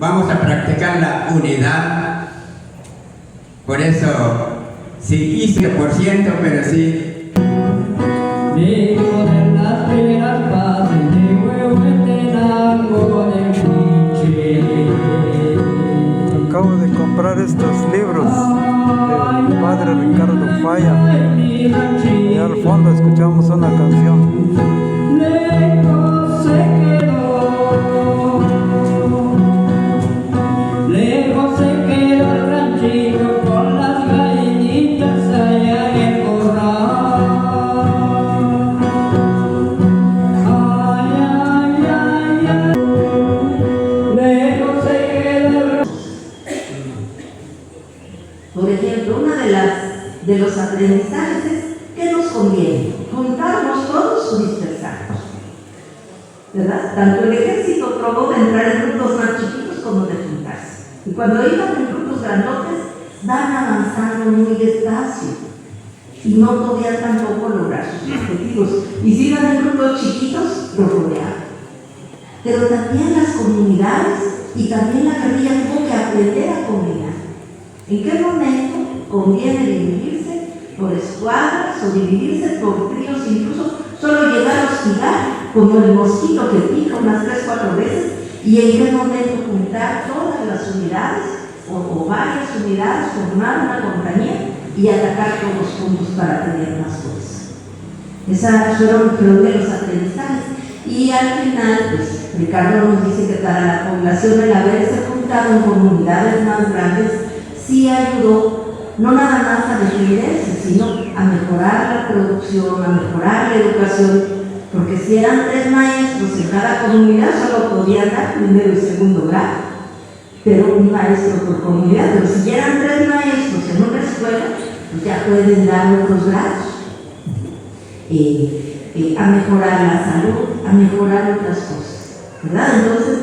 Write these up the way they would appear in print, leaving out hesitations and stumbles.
vamos a practicar la unidad. Por eso, sí, 15%, pero sí. Acabo de comprar estos libros del padre Ricardo Falla y al fondo escuchamos una canción. Lejos se quedó el ranchito con las gallinitas allá en el corral. Ay, ay, ay, ay. Lejos se quedó el ranchito. Por ejemplo, de los aprendizajes es que nos conviene juntarnos todos o dispersarnos, ¿verdad? Tanto el ejército probó de entrar en grupos más chiquitos como de juntarse. Y cuando iban en grupos grandotes, van avanzando muy despacio y no podían tampoco lograr sus objetivos. Y si iban en grupos chiquitos, lo rodeaban. Pero también las comunidades y también la guerrilla tuvo que aprender a combinar. ¿En qué momento conviene dividirse por escuadras o dividirse por tríos, incluso solo llegar a hostigar como el mosquito que pica unas 3-4 veces? ¿Y en qué momento juntar todas las unidades o varias unidades, formar una compañía y atacar todos juntos para tener más fuerza? Esos fueron de los aprendizajes. Y al final, pues Ricardo nos dice que para la población el haberse juntado en comunidades más grandes sí ayudó no nada más a defenderse, sino a mejorar la producción, a mejorar la educación, porque si eran 3 maestros en cada comunidad solo podían dar primero y segundo grado, pero un maestro por comunidad. Pero si ya eran 3 maestros en una escuela, pues ya pueden dar otros grados, a mejorar la salud, a mejorar otras cosas, ¿verdad? Entonces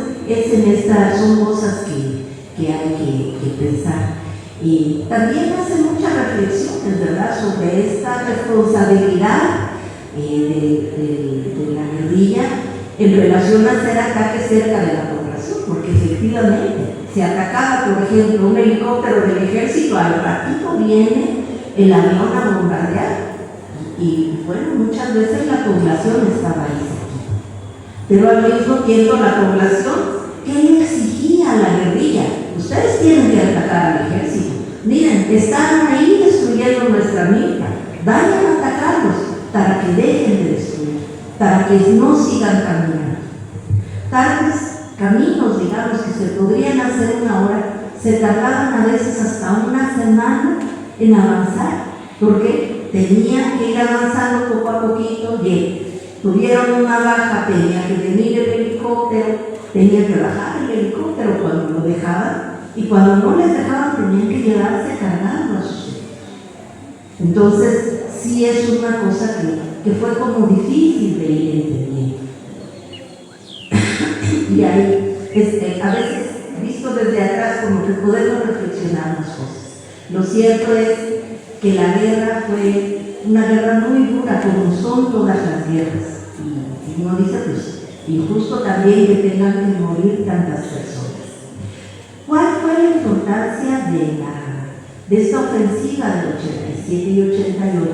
son cosas que hay que pensar. Y también hace muchas reflexiones, ¿verdad?, sobre esta responsabilidad de la guerrilla en relación a hacer ataques cerca de la población, porque efectivamente se atacaba, por ejemplo, un helicóptero del ejército, al ratito viene el avión a bombardear, y bueno, muchas veces la población estaba ahí cerquita. Pero al mismo tiempo la población, ¿qué le exigía a la guerrilla? Ustedes tienen que atacar al ejército. Miren, están ahí destruyendo nuestra milpa. Vayan a atacarlos para que dejen de destruir, para que no sigan caminando. Tales caminos, digamos, que se podrían hacer una hora, se tardaban a veces hasta una semana en avanzar, porque tenían que ir avanzando poco a poquito. Tuvieron una baja, tenía que venir el helicóptero, tenía que bajar el helicóptero cuando lo dejaban, y cuando no les dejaban tenían que llevarse cargando a sus hijos. Entonces sí es una cosa que fue como difícil de ir entendiendo. Y ahí a veces, visto desde atrás, como que podemos reflexionar las cosas. Lo cierto es que la guerra fue una guerra muy dura, como son todas las guerras, y uno dice, pues, injusto también que tengan que morir tantas personas. ¿Cuál fue la importancia de esta ofensiva del 87 y 88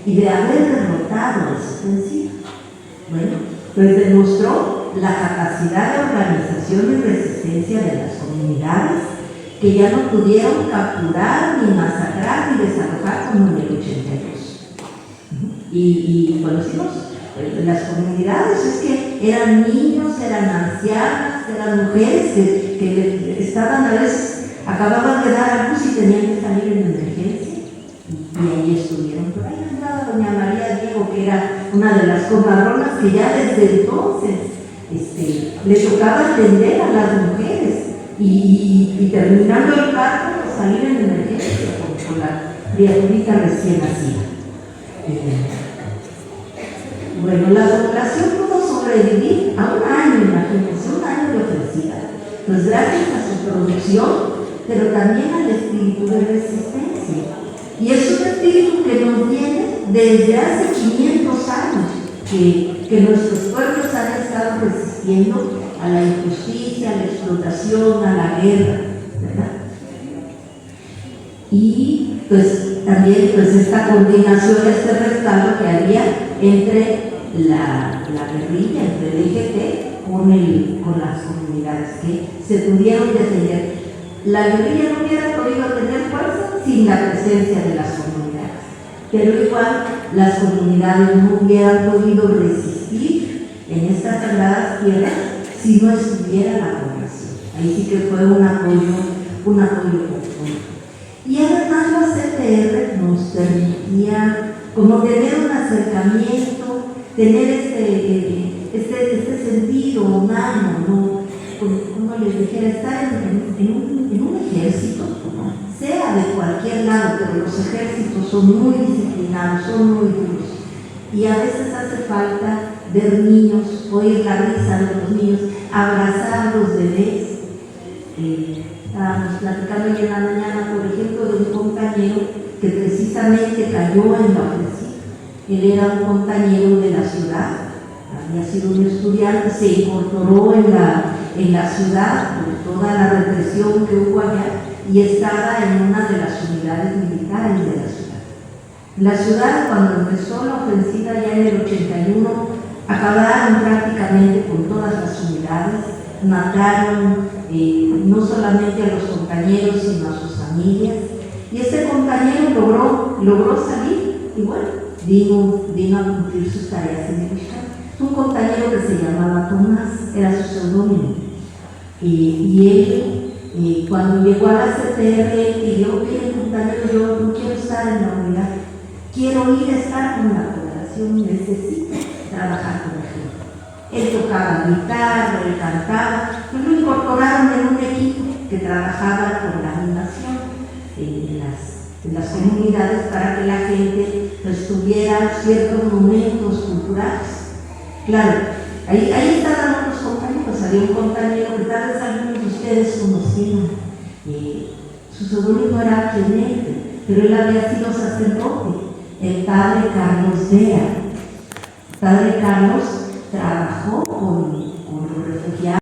y de haber derrotado esa ofensiva? Bueno, pues demostró la capacidad de organización y resistencia de las comunidades, que ya no pudieron capturar, ni masacrar, ni desalojar como en el 82. Y conocimos las comunidades, es que eran niños, eran ancianas, eran mujeres que estaban a veces, acababan de dar a luz y tenían que salir en emergencia, y ahí estuvieron. Por ahí andaba doña María Diego, que era una de las comadronas que ya desde entonces le tocaba atender a las mujeres y terminando el parto, pues, salir en emergencia con la criaturita recién nacida. Bueno, la población pudo sobrevivir a un año, imagínense, un año de ofensiva, pues gracias a su producción, pero también al espíritu de resistencia. Y es un espíritu que nos viene desde hace 500 años, que nuestros pueblos han estado resistiendo a la injusticia, a la explotación, a la guerra, ¿verdad? Y pues también pues esta coordinación, este respaldo que había entre la guerrilla, entre el EGT con las comunidades que se pudieron defender. La guerrilla no hubiera podido tener fuerza sin la presencia de las comunidades, pero igual las comunidades no hubieran podido resistir en estas sagradas tierras si no estuviera la población. Ahí sí que fue un apoyo conjunto. Y además la CTR nos permitía como tener un acercamiento, tener este sentido humano, ¿no? Como les dijera, estar en un ejército, sea de cualquier lado, pero los ejércitos son muy disciplinados, son muy duros. Y a veces hace falta ver niños, oír la risa de los niños, abrazar a los bebés. Estábamos platicando hoy en la mañana, por ejemplo, de un compañero que precisamente cayó en la ofensiva. Él era un compañero de la ciudad, había sido un estudiante, se incorporó en la ciudad por toda la represión que hubo allá y estaba en una de las unidades militares de la ciudad. La ciudad, cuando empezó la ofensiva ya en el 81, acabaron prácticamente con todas las unidades, mataron no solamente a los compañeros, sino a sus familias. Y este compañero logró salir y bueno, vino a cumplir sus tareas en el Mexicano. Un compañero que se llamaba Tomás, era su seudónimo. Y él, cuando llegó a la CTR, pidió: "Mire, compañero, yo no quiero estar en la unidad, quiero ir a estar con la población, necesito trabajar con la gente". Él tocaba guitarra, él cantaba, pues lo incorporaron en un equipo que trabajaba con la animación en las comunidades para que la gente pues, tuviera ciertos momentos culturales. Claro, ahí estaban otros compañeros. Había un compañero que tal vez algunos de ustedes conocían. Su seudónimo era Clemente, pero él había sido sacerdote, el padre Carlos Vea. El padre Carlos trabajó con los refugiados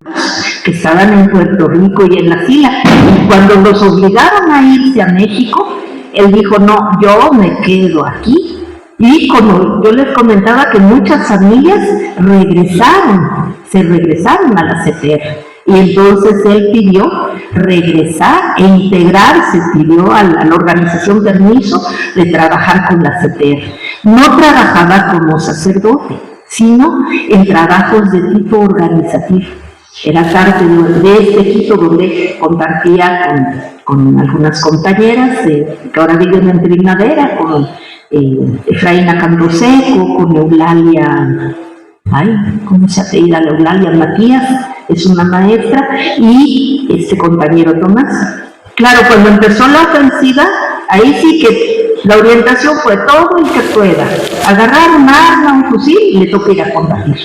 que estaban en Puerto Rico y en las islas. Y cuando los obligaron a irse a México, él dijo: "No, yo me quedo aquí". Y como yo les comentaba que muchas familias se regresaron a la CTR. Y entonces él pidió regresar e integrarse, pidió a la organización permiso de trabajar con la CTR. No trabajaba como sacerdote, sino en trabajos de tipo organizativo. Era parte de este equipo donde compartía con algunas compañeras que ahora viven en Primavera, con Efraína Camposeco, con Eulalia, ¿cómo se apellida? Eulalia Matías, es una maestra, y este compañero Tomás. Claro, cuando empezó la ofensiva, ahí sí que la orientación fue todo el que pueda agarrar un arma, un fusil, y le toca ir a combatir.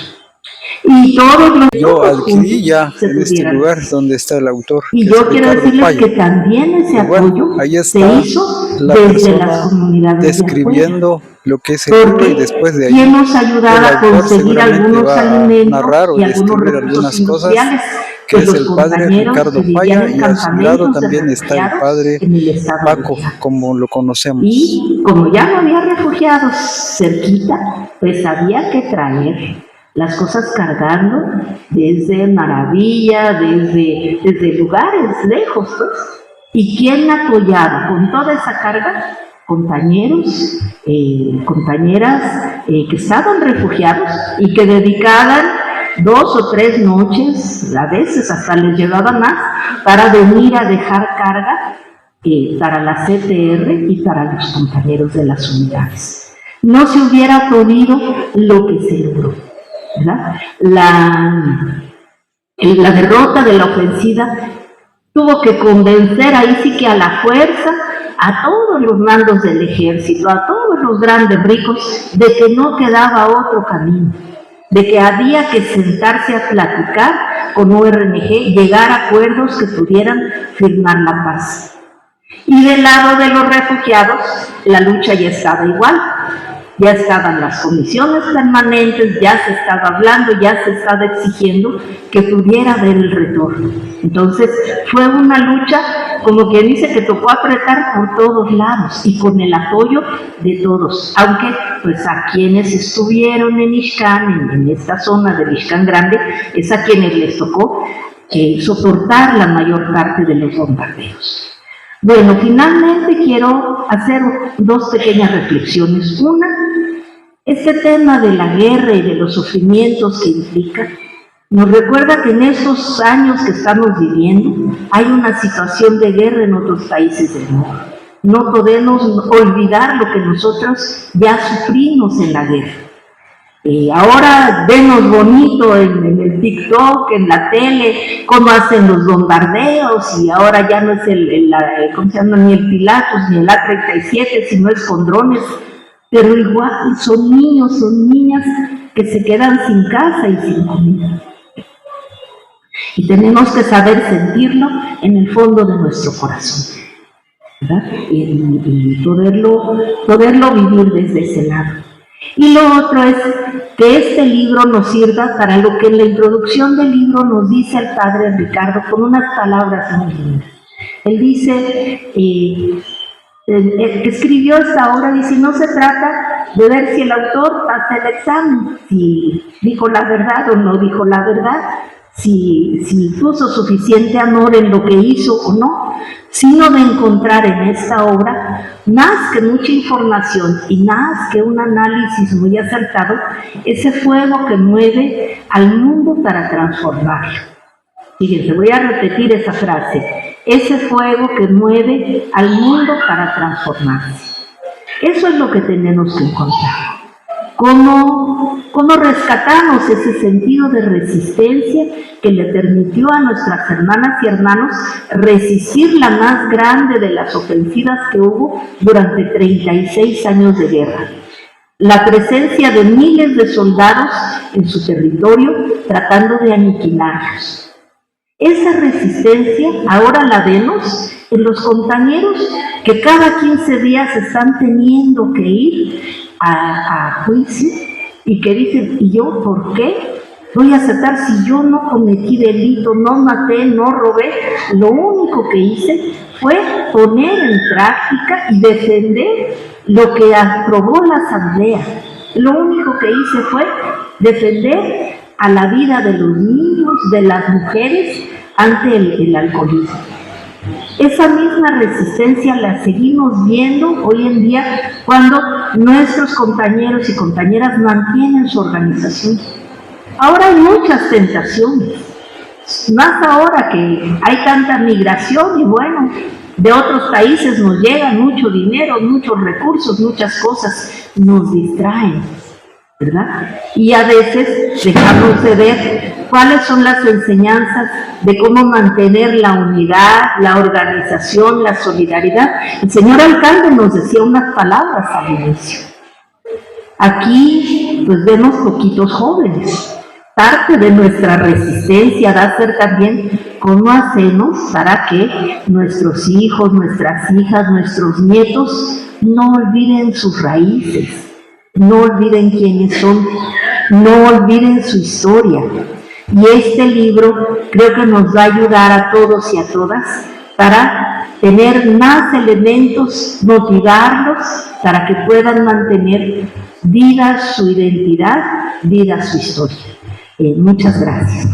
Y todos los yo adquirí ya en este lugar donde está el autor. Y yo quiero decirles que también ese apoyo ahí está se hizo la desde las comunidades describiendo lo que es el libro, y después de ahí ¿quién nos ayudaba a conseguir algunos alimentos narrar o y algunos describir recursos algunas cosas, industriales? que es los el padre compañeros Ricardo que vivían Falla, en y a su lado campamentos de también está el refugiados padre en el estado de Paco, Chiapas. como lo conocemos. Y como ya no había refugiados cerquita, pues había que traer las cosas cargando desde Maravilla, desde lugares lejos, pues. ¿Y quién apoyaba con toda esa carga? Compañeros, compañeras que estaban refugiados y que dedicaban 2 o 3 noches, a veces hasta les llevaba más, para venir a dejar carga para la CTR y para los compañeros de las unidades. No se hubiera podido lo que se logró, ¿verdad? La derrota de la ofensiva tuvo que convencer ahí sí que a la fuerza a todos los mandos del ejército, a todos los grandes ricos, de que no quedaba otro camino, de que había que sentarse a platicar con URNG, llegar a acuerdos que pudieran firmar la paz. Y del lado de los refugiados, la lucha ya estaba igual. ya estaban las comisiones permanentes, ya se estaba hablando, ya se estaba exigiendo que pudiera haber el retorno. Entonces fue una lucha, como quien dice, que tocó apretar por todos lados y con el apoyo de todos, aunque pues a quienes estuvieron en Ixcán, en esta zona del Ixcán Grande, es a quienes les tocó soportar la mayor parte de los bombardeos. Bueno, finalmente quiero hacer dos pequeñas reflexiones. Una, este tema de la guerra y de los sufrimientos que implica, nos recuerda que en estos años que estamos viviendo hay una situación de guerra en otros países del mundo. No podemos olvidar lo que nosotros ya sufrimos en la guerra. Ahora vemos bonito en el TikTok, en la tele, cómo hacen los bombardeos, y ahora ya no es ¿cómo se llama? Ni el Pilatus ni el A-37, sino es con drones, pero igual son niños, son niñas que se quedan sin casa y sin comida. Y tenemos que saber sentirlo en el fondo de nuestro corazón, ¿verdad? Y poderlo vivir desde ese lado. Y lo otro es que este libro nos sirva para lo que en la introducción del libro nos dice el padre Ricardo con unas palabras muy lindas. Él dice, el que escribió esta obra, dice, no se trata de ver si el autor pasa el examen, si dijo la verdad o no dijo la verdad, si puso suficiente amor en lo que hizo o no, sino de encontrar en esta obra más que mucha información y más que un análisis muy acertado, ese fuego que mueve al mundo para transformarlo. Fíjense, voy a repetir esa frase, ese fuego que mueve al mundo para transformarse. Eso es lo que tenemos que encontrar. ¿Cómo rescatamos ese sentido de resistencia que le permitió a nuestras hermanas y hermanos resistir la más grande de las ofensivas que hubo durante 36 años de guerra? La presencia de miles de soldados en su territorio tratando de aniquilarlos. Esa resistencia ahora la vemos en los compañeros que cada 15 días están teniendo que ir a juicio y que dicen, ¿y yo por qué voy a aceptar si yo no cometí delito, no maté, no robé? Lo único que hice fue poner en práctica y defender lo que aprobó la asamblea. Lo único que hice fue defender a la vida de los niños, de las mujeres ante el alcoholismo. Esa misma resistencia la seguimos viendo hoy en día cuando nuestros compañeros y compañeras mantienen su organización. Ahora hay muchas tentaciones, más ahora que hay tanta migración y bueno, de otros países nos llega mucho dinero, muchos recursos, muchas cosas nos distraen, ¿verdad? Y a veces dejamos de ver cuáles son las enseñanzas de cómo mantener la unidad, la organización, la solidaridad. El señor alcalde nos decía unas palabras al inicio. Aquí pues vemos poquitos jóvenes. Parte de nuestra resistencia va a ser también cómo hacemos para que nuestros hijos, nuestras hijas, nuestros nietos no olviden sus raíces, no olviden quiénes son, no olviden su historia. Y este libro creo que nos va a ayudar a todos y a todas para tener más elementos, motivarlos para que puedan mantener viva su identidad, viva su historia. Muchas gracias.